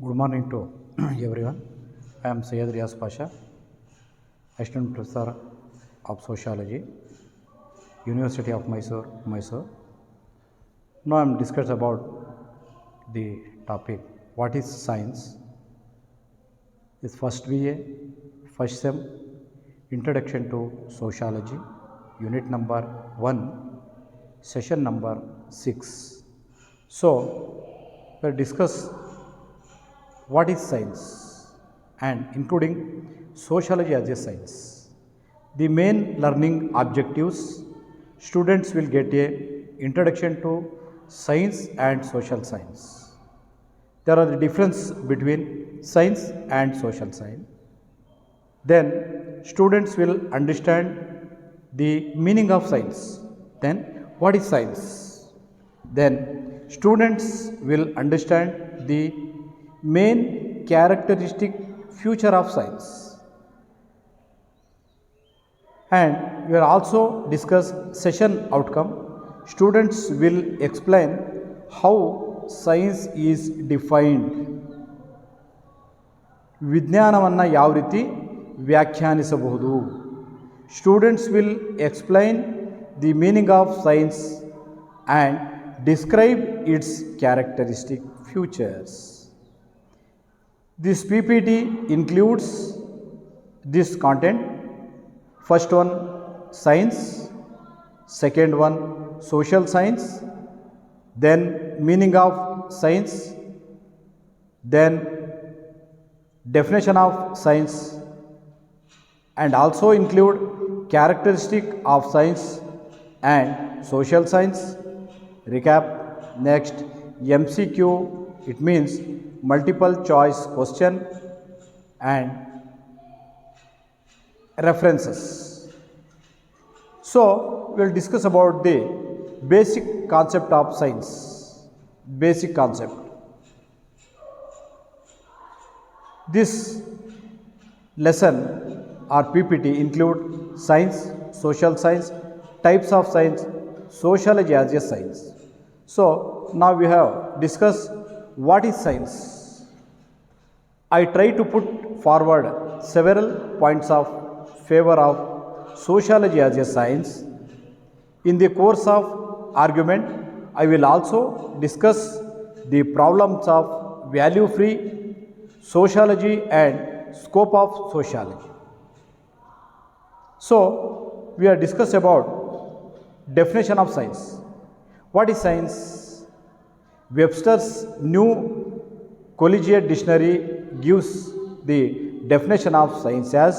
Good morning to everyone. I am Syed Riaz Pasha, Assistant Professor of Sociology, University of Mysore, Mysore. Now I am discuss about the topic what is science. This first BA, first sem, Introduction to Sociology, Unit number 1, Session number 6. So we will discuss what is science and including sociology as a science. The main learning objectives: students will get a introduction to science and social science. There are the difference between science and social science. Then students will understand the meaning of science. Then what is science? Then students will understand the main characteristic future of science, and we will also discuss session outcome. Students will explain how science is defined. ವಿಜ್ಞಾನವನ್ನು ಯಾವ ರೀತಿ ವ್ಯಾಖ್ಯಾನಿಸಬಹುದು. Students will explain the meaning of science and describe its characteristic features. This PPT includes this content. First one science, second one social science, then meaning of science, then definition of science, and also include characteristic of science and social science. Recap. Next MCQ, it means multiple choice question, and references. So we will discuss about the basic concept of science. Basic concept. This lesson or PPT include science, social science, types of science, sociology as a science. So now we have discussed what is science. I try to put forward several points of favor of sociology as a science. In the course of argument, I will also discuss the problems of value-free sociology and scope of sociology. So we are discuss about definition of science. What is science? Webster's New Collegiate Dictionary gives the definition of science as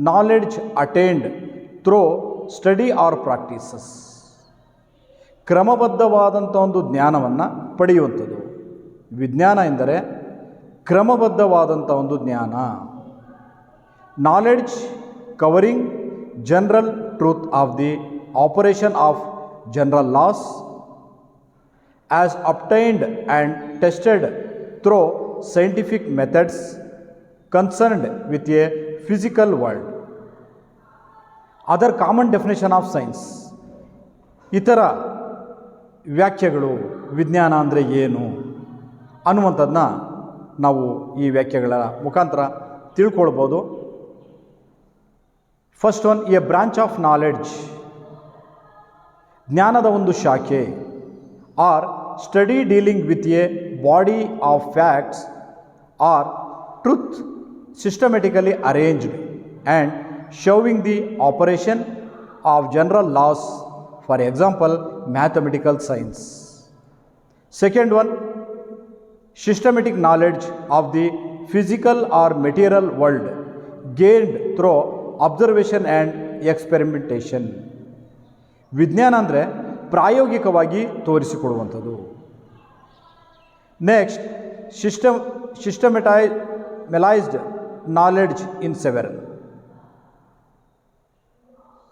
knowledge attained through study or practices. ಕ್ರಮಬದ್ಧವಾದಂಥ ಒಂದು ಜ್ಞಾನವನ್ನು ಪಡೆಯುವಂಥದ್ದು. ವಿಜ್ಞಾನ ಎಂದರೆ ಕ್ರಮಬದ್ಧವಾದಂಥ ಒಂದು ಜ್ಞಾನ. Knowledge covering general truth of the operation of general loss as obtained and tested through scientific methods concerned with a physical world. Other common definition of science. ಇತರ ವ್ಯಾಖ್ಯೆಗಳು ವಿಜ್ಞಾನ ಅಂದರೆ ಏನು ಅನ್ನುವಂಥದ್ದನ್ನ ನಾವು ಈ ವ್ಯಾಖ್ಯೆಗಳ ಮುಖಾಂತರ ತಿಳ್ಕೊಳ್ಬೋದು. First one, A branch of knowledge, ಜ್ಞಾನದ ಒಂದು ಶಾಖೆ, R study dealing with a body of facts or truth systematically arranged and showing the operation of general laws, for example mathematical science. Second one, systematic knowledge of the physical or material world gained through observation and experimentation. ವಿಜ್ಞಾನ ಅಂದರೆ ಪ್ರಾಯೋಗಿಕವಾಗಿ ತೋರಿಸಿಕೊಡುವಂಥದ್ದು. Next, systematized knowledge in several,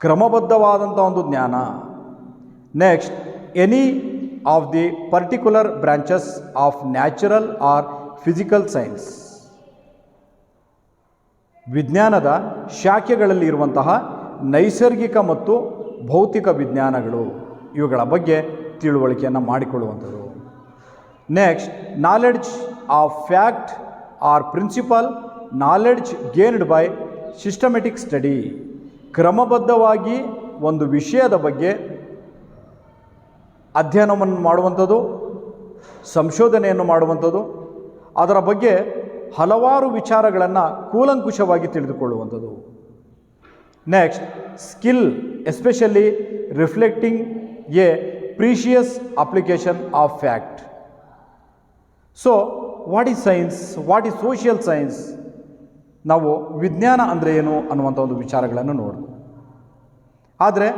ಕ್ರಮಬದ್ಧವಾದಂಥ ಒಂದು ಜ್ಞಾನ. Next, any of the particular branches of natural or physical science, ವಿಜ್ಞಾನದ ಶಾಖೆಗಳಲ್ಲಿ ಇರುವಂತಹ ನೈಸರ್ಗಿಕ ಮತ್ತು ಭೌತಿಕ ವಿಜ್ಞಾನಗಳು, ಇವುಗಳ ಬಗ್ಗೆ ತಿಳುವಳಿಕೆಯನ್ನು ಮಾಡಿಕೊಳ್ಳುವಂಥದ್ದು. Next, knowledge of fact or principle, knowledge gained by systematic study. ಕ್ರಮಬದ್ಧವಾಗಿ ಒಂದು ವಿಷಯದ ಬಗ್ಗೆ ಅಧ್ಯಯನವನ್ನು ಮಾಡುವಂಥದ್ದು, ಸಂಶೋಧನೆಯನ್ನು ಮಾಡುವಂಥದ್ದು, ಅದರ ಬಗ್ಗೆ ಹಲವಾರು ವಿಚಾರಗಳನ್ನು ಕೂಲಂಕುಷವಾಗಿ ತಿಳಿದುಕೊಳ್ಳುವಂಥದ್ದು. Next, skill especially reflecting a precious application of fact. So what is science, what is social science? ನಾವು ವಿಜ್ಞಾನ ಅಂದರೆ ಏನು ಅನ್ನುವಂಥ ಒಂದು ವಿಚಾರಗಳನ್ನು ನೋಡೋಣ. ಆದರೆ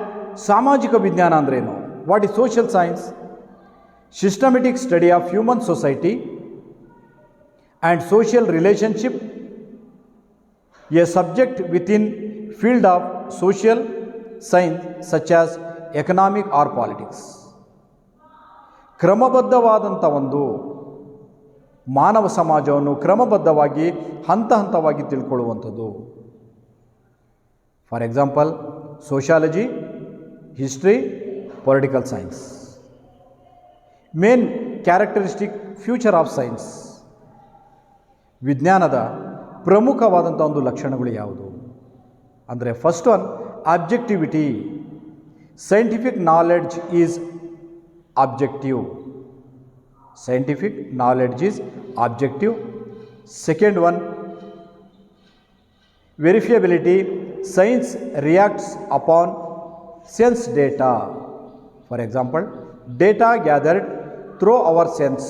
ಸಾಮಾಜಿಕ ವಿಜ್ಞಾನ ಅಂದ್ರೇನು? What is social science? Systematic study of human society and social relationship, a subject within field of social science such as economic or politics. ಕ್ರಮಬದ್ಧವಾದಂಥ ಒಂದು ಮಾನವ ಸಮಾಜವನ್ನು ಕ್ರಮಬದ್ಧವಾಗಿ ಹಂತ ಹಂತವಾಗಿ ತಿಳ್ಕೊಳ್ಳುವಂಥದ್ದು. For example, sociology, history, political science. Main characteristic future of science. ವಿಜ್ಞಾನದ ಪ್ರಮುಖವಾದಂಥ ಒಂದು ಲಕ್ಷಣಗಳು ಯಾವುದು ಅಂದರೆ, first one objectivity. Scientific knowledge is objective. Scientific knowledge is objective. Second one, verifiability. Science reacts upon sense data. For example, data gathered through our sense.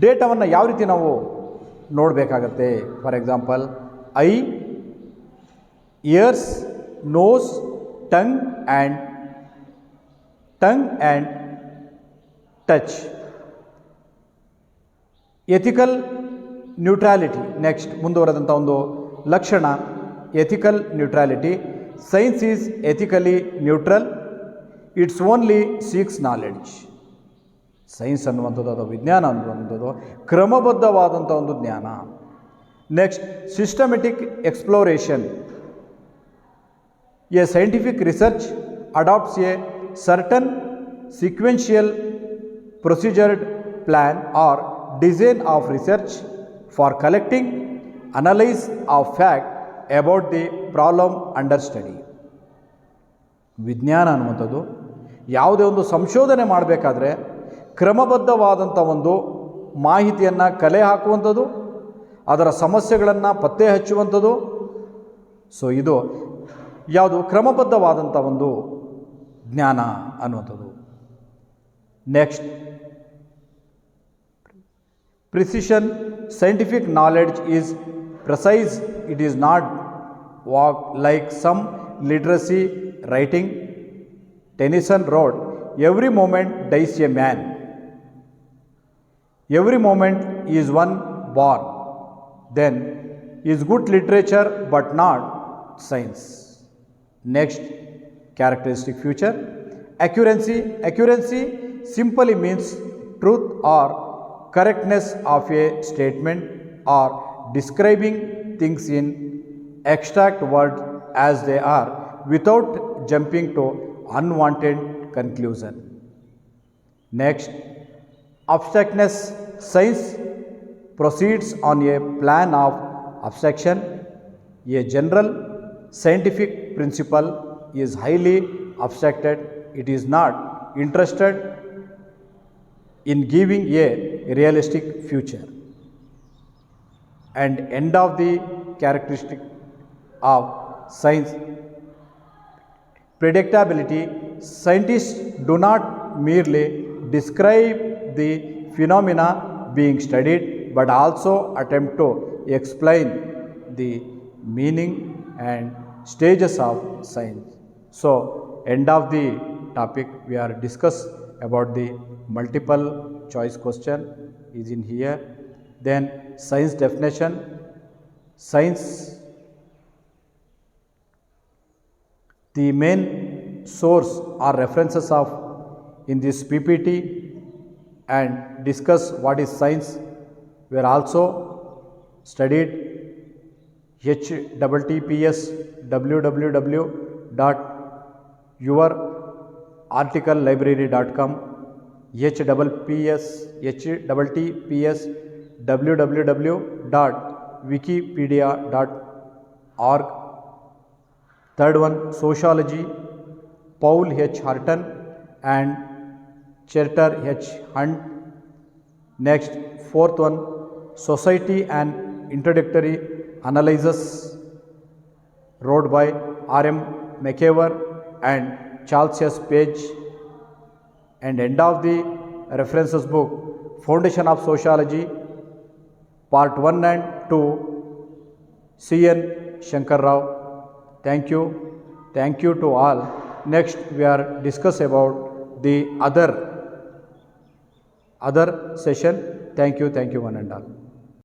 ಡೇಟಾವನ್ನು ಯಾವ ರೀತಿ ನಾವು ನೋಡಬೇಕಾಗತ್ತೆ? For example, eye, ears, nose, tongue and touch. Ethical neutrality. Next, ಮುಂದುವರೆದಂಥ ಒಂದು ಲಕ್ಷಣ ethical neutrality. Science is ethically neutral, it's only seeks knowledge. Science ಅನ್ನುವಂಥದ್ದು ಅಥವಾ ವಿಜ್ಞಾನ ಅನ್ನುವಂಥದ್ದು ಕ್ರಮಬದ್ಧವಾದಂಥ ಒಂದು ಜ್ಞಾನ. Next, systematic exploration. A scientific research adopts a certain sequential procedured plan or design of research for collecting analysis of fact about the problem under study. ವಿಜ್ಞಾನ ಅನ್ನುವಂಥದ್ದು ಯಾವುದೇ ಒಂದು ಸಂಶೋಧನೆ ಮಾಡಬೇಕಾದ್ರೆ ಕ್ರಮಬದ್ಧವಾದಂಥ ಒಂದು ಮಾಹಿತಿಯನ್ನು ಕಲೆ ಹಾಕುವಂಥದ್ದು, ಅದರ ಸಮಸ್ಯೆಗಳನ್ನು ಪತ್ತೆ ಹಚ್ಚುವಂಥದ್ದು. ಸೊ ಇದು ಯಾವುದು ಕ್ರಮಬದ್ಧವಾದಂಥ ಒಂದು ಜ್ಞಾನ ಅನ್ನುವಂಥದ್ದು. Next, precision. Scientific knowledge is precise. It is not like some literacy writing. Tennyson wrote, every moment dies a man, every moment is one born. Then is good literature but not science. Next, characteristic future. Accuracy simply means truth or correctness of a statement or describing things in abstract words as they are without jumping to unwanted conclusion. Next, abstractness. Science proceeds on a plan of abstraction. A general scientific principle is highly abstracted. It is not interested in giving a realistic future. And end of the characteristic of science, predictability. Scientists do not merely describe the phenomena being studied but also attempt to explain the meaning and stages of science. So end of the topic, we are discussed about the multiple choice question is in here. Then science definition. Science, the main source or references of in this PPT and discuss what is science were also studied. https www.yourarticlelibrary.com https www.wikipedia.org. Third one, sociology, Paul H. Hurton and Charter H. Hunt. Next, fourth one, society and introductory analysis, wrote by R.M. McKeever and Charles S. Page. And end of the references book, Foundation of Sociology, Part 1 and 2, C.N. Shankar Rao. Thank you. Thank you to all. Next, we are discuss about the other session. Thank you one and all.